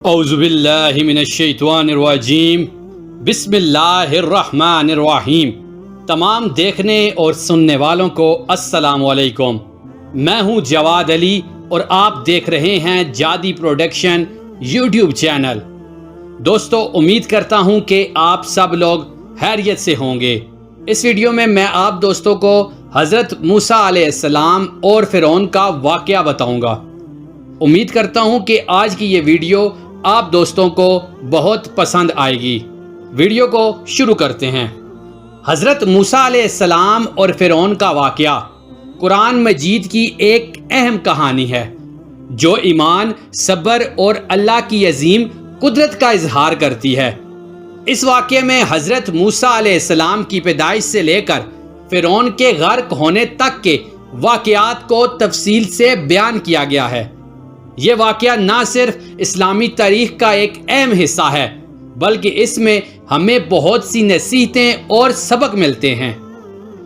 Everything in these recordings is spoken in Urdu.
اعوذ باللہ من الشیطان الرجیم بسم اللہ الرحمن الرحیم۔ تمام دیکھنے اور سننے والوں کو السلام علیکم۔ میں ہوں جواد علی اور آپ دیکھ رہے ہیں جادی پروڈکشن یوٹیوب چینل۔ دوستو، امید کرتا ہوں کہ آپ سب لوگ خیریت سے ہوں گے۔ اس ویڈیو میں آپ دوستوں کو حضرت موسیٰ علیہ السلام اور فرعون کا واقعہ بتاؤں گا۔ امید کرتا ہوں کہ آج کی یہ ویڈیو آپ دوستوں کو بہت پسند آئے گی۔ ویڈیو کو شروع کرتے ہیں۔ حضرت موسیٰ علیہ السلام اور فرعون کا واقعہ قرآن مجید کی ایک اہم کہانی ہے جو ایمان، صبر اور اللہ کی عظیم قدرت کا اظہار کرتی ہے۔ اس واقعے میں حضرت موسیٰ علیہ السلام کی پیدائش سے لے کر فرعون کے غرق ہونے تک کے واقعات کو تفصیل سے بیان کیا گیا ہے۔ یہ واقعہ نہ صرف اسلامی تاریخ کا ایک اہم حصہ ہے بلکہ اس میں ہمیں بہت سی نصیحتیں اور سبق ملتے ہیں۔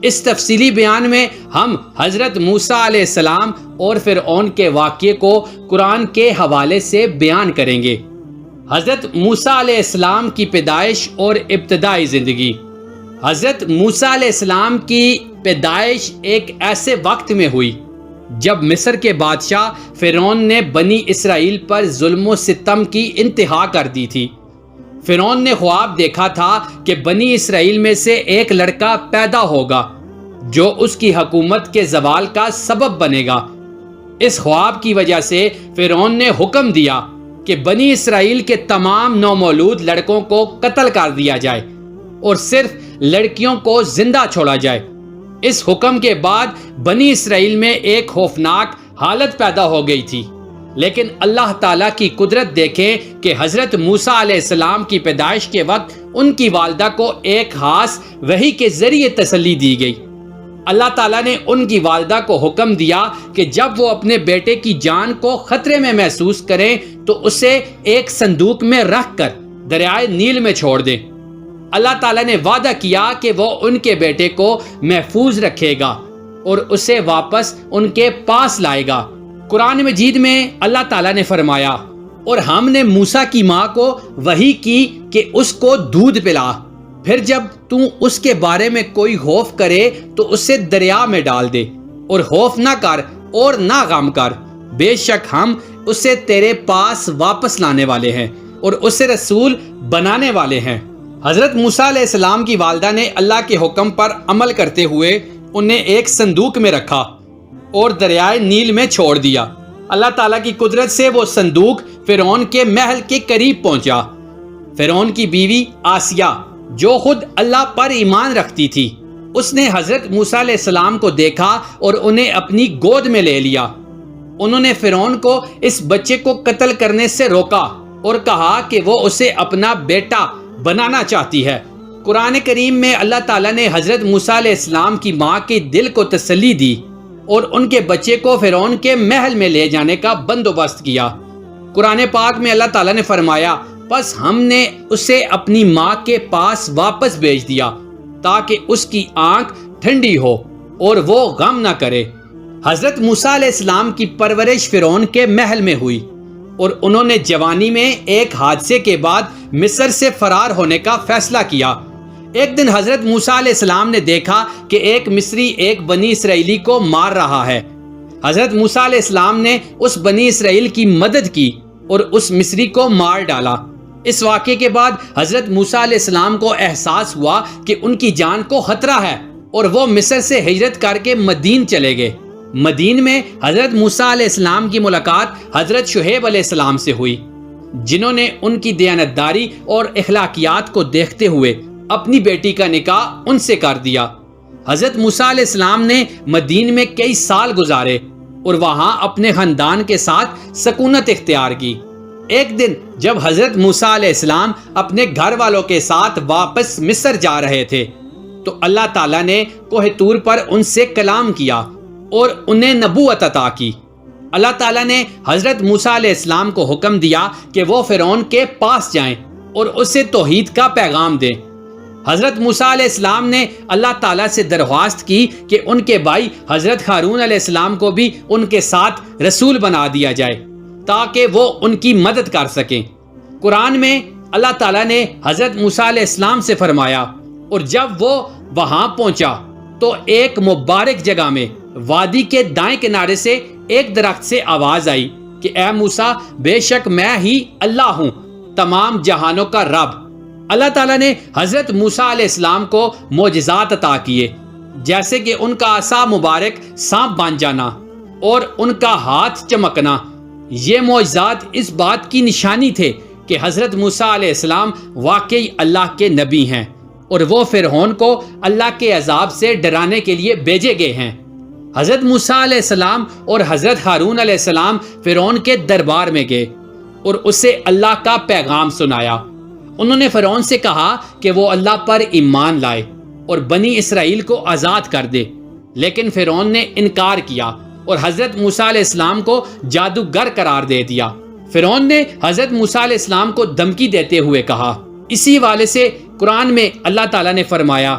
اس تفصیلی بیان میں ہم حضرت موسیٰ علیہ السلام اور فرعون کے واقعے کو قرآن کے حوالے سے بیان کریں گے۔ حضرت موسیٰ علیہ السلام کی پیدائش اور ابتدائی زندگی۔ حضرت موسیٰ علیہ السلام کی پیدائش ایک ایسے وقت میں ہوئی جب مصر کے بادشاہ فرعون نے بنی اسرائیل پر ظلم و ستم کی انتہا کر دی تھی۔ فرعون نے خواب دیکھا تھا کہ بنی اسرائیل میں سے ایک لڑکا پیدا ہوگا جو اس کی حکومت کے زوال کا سبب بنے گا۔ اس خواب کی وجہ سے فرعون نے حکم دیا کہ بنی اسرائیل کے تمام نومولود لڑکوں کو قتل کر دیا جائے اور صرف لڑکیوں کو زندہ چھوڑا جائے۔ اس حکم کے بعد بنی اسرائیل میں ایک خوفناک حالت پیدا ہو گئی تھی، لیکن اللہ تعالیٰ کی قدرت دیکھیں کہ حضرت موسیٰ علیہ السلام کی پیدائش کے وقت ان کی والدہ کو ایک خاص وحی کے ذریعے تسلی دی گئی۔ اللہ تعالیٰ نے ان کی والدہ کو حکم دیا کہ جب وہ اپنے بیٹے کی جان کو خطرے میں محسوس کریں تو اسے ایک صندوق میں رکھ کر دریائے نیل میں چھوڑ دیں۔ اللہ تعالیٰ نے وعدہ کیا کہ وہ ان کے بیٹے کو محفوظ رکھے گا اور اسے واپس ان کے پاس لائے گا۔ قرآن مجید میں اللہ تعالیٰ نے فرمایا، اور ہم نے موسیٰ کی ماں کو وحی کی کہ اس کو دودھ پلا، پھر جب تو اس کے بارے میں کوئی خوف کرے تو اسے دریا میں ڈال دے، اور خوف نہ کر اور نہ غم کر، بے شک ہم اسے تیرے پاس واپس لانے والے ہیں اور اسے رسول بنانے والے ہیں۔ حضرت موسیٰ علیہ السلام کی والدہ نے اللہ کے حکم پر عمل کرتے ہوئے انہیں ایک صندوق میں رکھا اور دریائے نیل میں چھوڑ دیا۔ اللہ تعالیٰ کی قدرت سے وہ صندوق فرعون کے محل کے قریب پہنچا۔ فرعون کی بیوی آسیہ جو خود اللہ پر ایمان رکھتی تھی، اس نے حضرت موسیٰ علیہ السلام کو دیکھا اور انہیں اپنی گود میں لے لیا۔ انہوں نے فرعون کو اس بچے کو قتل کرنے سے روکا اور کہا کہ وہ اسے اپنا بیٹا بنانا چاہتی ہے۔ قرآن کریم میں اللہ تعالیٰ نے حضرت موسیٰ علیہ السلام کی ماں کے دل کو تسلی دی اور ان کے بچے کو فرعون کے محل میں لے جانے کا بندوبست کیا۔ قرآن پاک میں اللہ تعالیٰ نے فرمایا، پس ہم نے اسے اپنی ماں کے پاس واپس بھیج دیا تاکہ اس کی آنکھ ٹھنڈی ہو اور وہ غم نہ کرے۔ حضرت موسیٰ علیہ السلام کی پرورش فرعون کے محل میں ہوئی اور انہوں نے جوانی میں ایک حادثے کے بعد مصر سے فرار ہونے کا فیصلہ کیا۔ ایک دن حضرت موسیٰ علیہ السلام نے دیکھا کہ ایک مصری ایک بنی اسرائیلی کو مار رہا ہے۔ حضرت موسیٰ علیہ السلام نے اس بنی اسرائیل کی مدد کی اور اس مصری کو مار ڈالا۔ اس واقعے کے بعد حضرت موسیٰ علیہ السلام کو احساس ہوا کہ ان کی جان کو خطرہ ہے اور وہ مصر سے ہجرت کر کے مدین چلے گئے۔ مدین میں حضرت موسیٰ علیہ السلام کی ملاقات حضرت شعیب علیہ السلام سے ہوئی، جنہوں نے ان کی دیانتداری اور اخلاقیات کو دیکھتے ہوئے اپنی بیٹی کا نکاح ان سے کر دیا۔ حضرت موسیٰ علیہ السلام نے مدین میں کئی سال گزارے اور وہاں اپنے خاندان کے ساتھ سکونت اختیار کی۔ ایک دن جب حضرت موسیٰ علیہ السلام اپنے گھر والوں کے ساتھ واپس مصر جا رہے تھے تو اللہ تعالیٰ نے کوہ طور پر ان سے کلام کیا اور انہیں نبوت عطا کی۔ اللہ تعالیٰ نے حضرت موسیٰ علیہ السلام کو حکم دیا کہ وہ فرعون کے پاس جائیں اور اسے توحید کا پیغام دیں۔ حضرت موسیٰ علیہ السلام نے اللہ تعالیٰ سے درخواست کی کہ ان کے بھائی حضرت ہارون علیہ السلام کو بھی ان کے ساتھ رسول بنا دیا جائے تاکہ وہ ان کی مدد کر سکیں۔ قرآن میں اللہ تعالیٰ نے حضرت موسیٰ علیہ السلام سے فرمایا، اور جب وہ وہاں پہنچا تو ایک مبارک جگہ میں وادی کے دائیں کنارے سے ایک درخت سے آواز آئی کہ اے موسیٰ، بے شک میں ہی اللہ ہوں، تمام جہانوں کا رب۔ اللہ تعالیٰ نے حضرت موسیٰ علیہ السلام کو معجزات عطا کیے، جیسے کہ ان کا عصا مبارک سانپ بن جانا اور ان کا ہاتھ چمکنا۔ یہ معجزات اس بات کی نشانی تھے کہ حضرت موسیٰ علیہ السلام واقعی اللہ کے نبی ہیں، اور وہ فرعون کو اللہ کے عذاب سے ڈرانے کے لیے بھیجے گئے ہیں۔ حضرت موسیٰ علیہ السلام اور حضرت ہارون علیہ السلام فرعون کے دربار میں گئے اور اسے اللہ کا پیغام سنایا۔ انہوں نے فرعون سے کہا کہ وہ اللہ پر ایمان لائے اور بنی اسرائیل کو آزاد کر دے، لیکن فرعون نے انکار کیا اور حضرت موسیٰ علیہ السلام کو جادوگر قرار دے دیا۔ فرعون نے حضرت موسیٰ علیہ السلام کو دھمکی دیتے ہوئے کہا۔ اسی والے سے قرآن میں اللہ تعالیٰ نے فرمایا،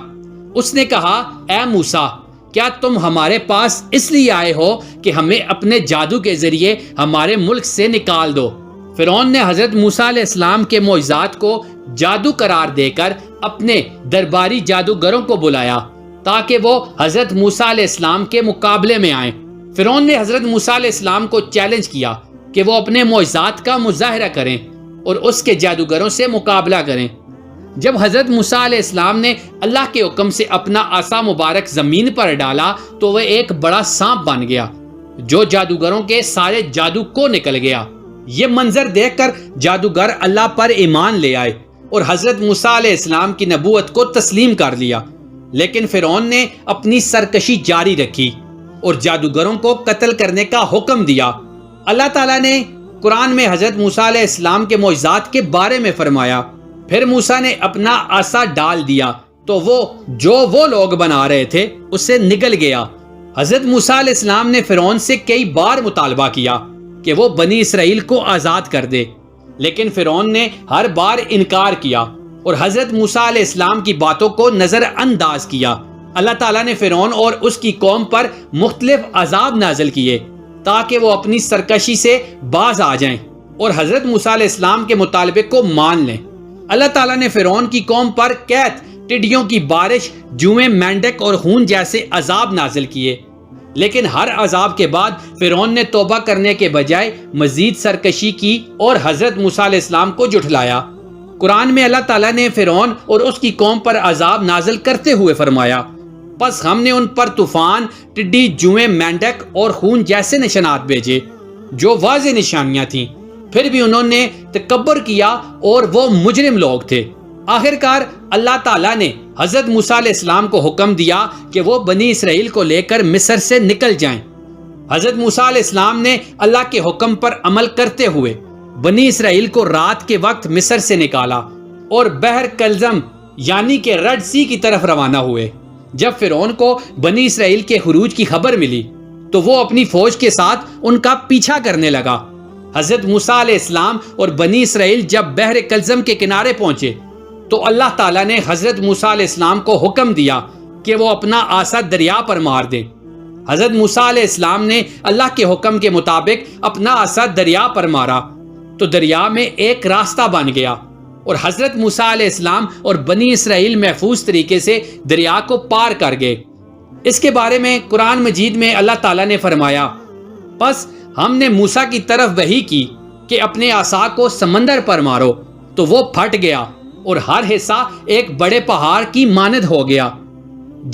اس نے کہا، اے موسیٰ، کیا تم ہمارے پاس اس لیے آئے ہو کہ ہمیں اپنے جادو کے ذریعے ہمارے ملک سے نکال دو؟ فرعون نے حضرت موسیٰ علیہ السلام کے معجزات کو جادو قرار دے کر اپنے درباری جادوگروں کو بلایا تاکہ وہ حضرت موسیٰ علیہ السلام کے مقابلے میں آئیں۔ فرعون نے حضرت موسیٰ علیہ السلام کو چیلنج کیا کہ وہ اپنے معجزات کا مظاہرہ کریں اور اس کے جادوگروں سے مقابلہ کریں۔ جب حضرت موسیٰ علیہ السلام نے اللہ کے حکم سے اپنا عصا مبارک زمین پر ڈالا تو وہ ایک بڑا سانپ بن گیا جو جادوگروں کے سارے جادو کو نکل گیا۔ یہ منظر دیکھ کر جادوگر اللہ پر ایمان لے آئے اور حضرت موسیٰ علیہ السلام کی نبوت کو تسلیم کر لیا، لیکن فرعون نے اپنی سرکشی جاری رکھی اور جادوگروں کو قتل کرنے کا حکم دیا۔ اللہ تعالیٰ نے قرآن میں حضرت موسیٰ علیہ السلام کے معجزات کے بارے میں فرمایا، پھر موسیٰ نے اپنا عصا ڈال دیا تو وہ لوگ بنا رہے تھے اسے نگل گیا۔ حضرت موسیٰ علیہ السلام نے فرعون سے کئی بار مطالبہ کیا کہ وہ بنی اسرائیل کو آزاد کر دے، لیکن فرعون نے ہر بار انکار کیا اور حضرت موسیٰ علیہ السلام کی باتوں کو نظر انداز کیا۔ اللہ تعالیٰ نے فرعون اور اس کی قوم پر مختلف عذاب نازل کیے تاکہ وہ اپنی سرکشی سے باز آ جائیں اور حضرت موسیٰ علیہ السلام کے مطالبے کو مان لیں۔ اللہ تعالیٰ نے فرعون کی قوم پر قحط، ٹڈیوں کی بارش، جوئیں، مینڈک اور خون جیسے عذاب نازل کیے، لیکن ہر عذاب کے بعد فرعون نے توبہ کرنے کے بجائے مزید سرکشی کی اور حضرت موسیٰ علیہ السلام کو جھٹلایا۔ قرآن میں اللہ تعالیٰ نے فرعون اور اس کی قوم پر عذاب نازل کرتے ہوئے فرمایا، پس ہم نے ان پر طوفان، ٹڈی، جوئیں، مینڈک اور خون جیسے نشانات بھیجے جو واضح نشانیاں تھیں، پھر بھی انہوں نے تکبر کیا اور وہ مجرم لوگ تھے۔ آخرکار اللہ تعالیٰ نے حضرت موسیٰ علیہ السلام کو حکم دیا کہ وہ بنی اسرائیل کو لے کر مصر سے نکل جائیں۔ حضرت موسیٰ علیہ السلام نے اللہ کے حکم پر عمل کرتے ہوئے بنی اسرائیل کو رات کے وقت مصر سے نکالا اور بحر کلزم یعنی کہ ریڈ سی کی طرف روانہ ہوئے۔ جب فرعون کو بنی اسرائیل کے خروج کی خبر ملی تو وہ اپنی فوج کے ساتھ ان کا پیچھا کرنے لگا۔ حضرت موسیٰ علیہ السلام اور بنی اسرائیل جب بحر کلزم کے کنارے پہنچے تو اللہ تعالیٰ نے حضرت موسیٰ علیہ السلام کو حکم دیا کہ وہ اپنا عصا دریا پر مار دیں۔ حضرت موسیٰ علیہ السلام نے اللہ کے حکم کے مطابق اپنا عصا دریا پر مارا تو دریا میں ایک راستہ بن گیا اور حضرت موسیٰ علیہ السلام اور بنی اسرائیل محفوظ طریقے سے دریا کو پار کر گئے۔ اس کے بارے میں قرآن مجید میں اللہ تعالیٰ نے فرمایا، پس ہم نے موسیٰ کی طرف وحی کی کہ اپنے عصا کو سمندر پر مارو تو وہ پھٹ گیا اور ہر حصہ ایک بڑے پہاڑ کی مانند ہو گیا۔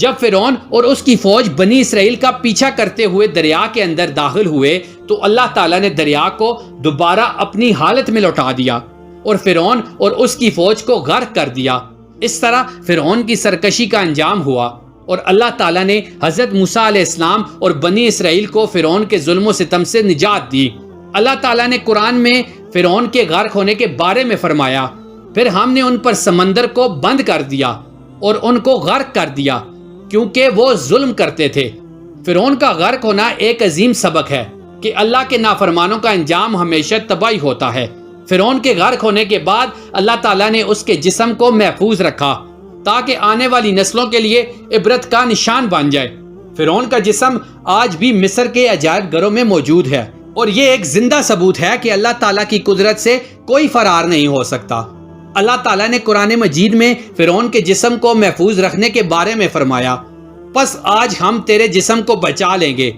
جب فرعون اور اس کی فوج بنی اسرائیل کا پیچھا کرتے ہوئے دریا کے اندر داخل ہوئے تو اللہ تعالیٰ نے دریا کو دوبارہ اپنی حالت میں لوٹا دیا اور فرعون اور اس کی فوج کو غرق کر دیا۔ اس طرح فرعون کی سرکشی کا انجام ہوا اور اللہ تعالیٰ نے حضرت موسیٰ علیہ السلام اور بنی اسرائیل کو فرعون کے ظلم و ستم سے نجات دی۔ اللہ تعالیٰ نے قرآن میں فرعون کے غرق ہونے کے بارے میں فرمایا، پھر ہم نے ان پر سمندر کو بند کر دیا اور ان کو غرق کر دیا کیونکہ وہ ظلم کرتے تھے۔ فرعون کا غرق ہونا ایک عظیم سبق ہے کہ اللہ کے نافرمانوں کا انجام ہمیشہ تباہی ہوتا ہے۔ فرعون کے غرق ہونے کے بعد اللہ تعالیٰ نے اس کے جسم کو محفوظ رکھا تاکہ آنے والی نسلوں کے لیے عبرت کا نشان بن جائے۔ فرعون کا جسم آج بھی مصر کے عجائب گھروں میں موجود ہے اور یہ ایک زندہ ثبوت ہے کہ اللہ تعالیٰ کی قدرت سے کوئی فرار نہیں ہو سکتا۔ اللہ تعالیٰ نے قرآن مجید میں فرعون کے جسم کو محفوظ رکھنے کے بارے میں فرمایا، پس آج ہم تیرے جسم کو بچا لیں گے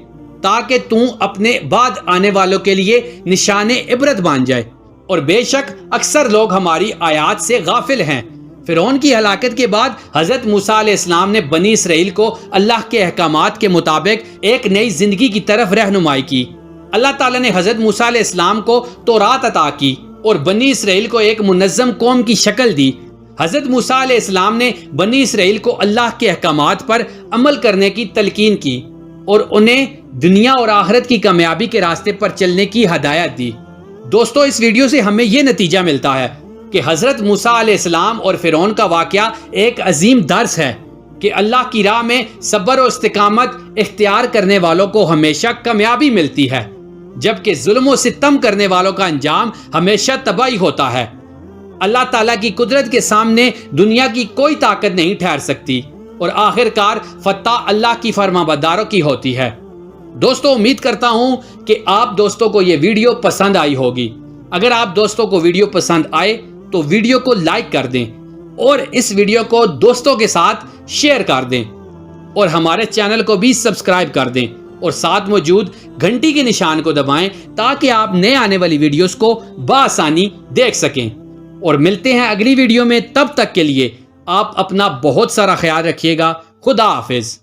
تاکہ تو اپنے بعد آنے والوں کے لیے نشان عبرت بن جائے، اور بے شک اکثر لوگ ہماری آیات سے غافل ہیں۔ فرعون کی ہلاکت کے بعد حضرت موسیٰ علیہ السلام نے بنی اسرائیل کو اللہ کے احکامات کے مطابق ایک نئی زندگی کی طرف رہنمائی کی۔ اللہ تعالیٰ نے حضرت موسیٰ علیہ السلام کو تورات عطا کی اور بنی اسرائیل کو ایک منظم قوم کی شکل دی۔ حضرت موسیٰ علیہ السلام نے بنی اسرائیل کو اللہ کے احکامات پر عمل کرنے کی تلقین کی اور انہیں دنیا اور آخرت کی کامیابی کے راستے پر چلنے کی ہدایت دی۔ دوستو، اس ویڈیو سے ہمیں یہ نتیجہ ملتا ہے کہ حضرت موسیٰ علیہ السلام اور فرعون کا واقعہ ایک عظیم درس ہے کہ اللہ کی راہ میں صبر و استقامت اختیار کرنے والوں کو ہمیشہ کامیابی ملتی ہے، جبکہ ظلم و ستم کرنے والوں کا انجام ہمیشہ تباہی ہوتا ہے۔ اللہ تعالیٰ کی قدرت کے سامنے دنیا کی کوئی طاقت نہیں ٹھہر سکتی، اور آخر کار فتح اللہ کی فرمانبرداروں کی ہوتی ہے۔ دوستو، امید کرتا ہوں کہ آپ دوستوں کو یہ ویڈیو پسند آئی ہوگی۔ اگر آپ دوستوں کو ویڈیو پسند آئے تو ویڈیو کو لائک کر دیں اور اس ویڈیو کو دوستوں کے ساتھ شیئر کر دیں، اور ہمارے چینل کو بھی سبسکرائب کر دیں اور ساتھ موجود گھنٹی کے نشان کو دبائیں تاکہ آپ نئے آنے والی ویڈیوز کو بآسانی دیکھ سکیں۔ اور ملتے ہیں اگلی ویڈیو میں، تب تک کے لیے آپ اپنا بہت سارا خیال رکھیے گا۔ خدا حافظ۔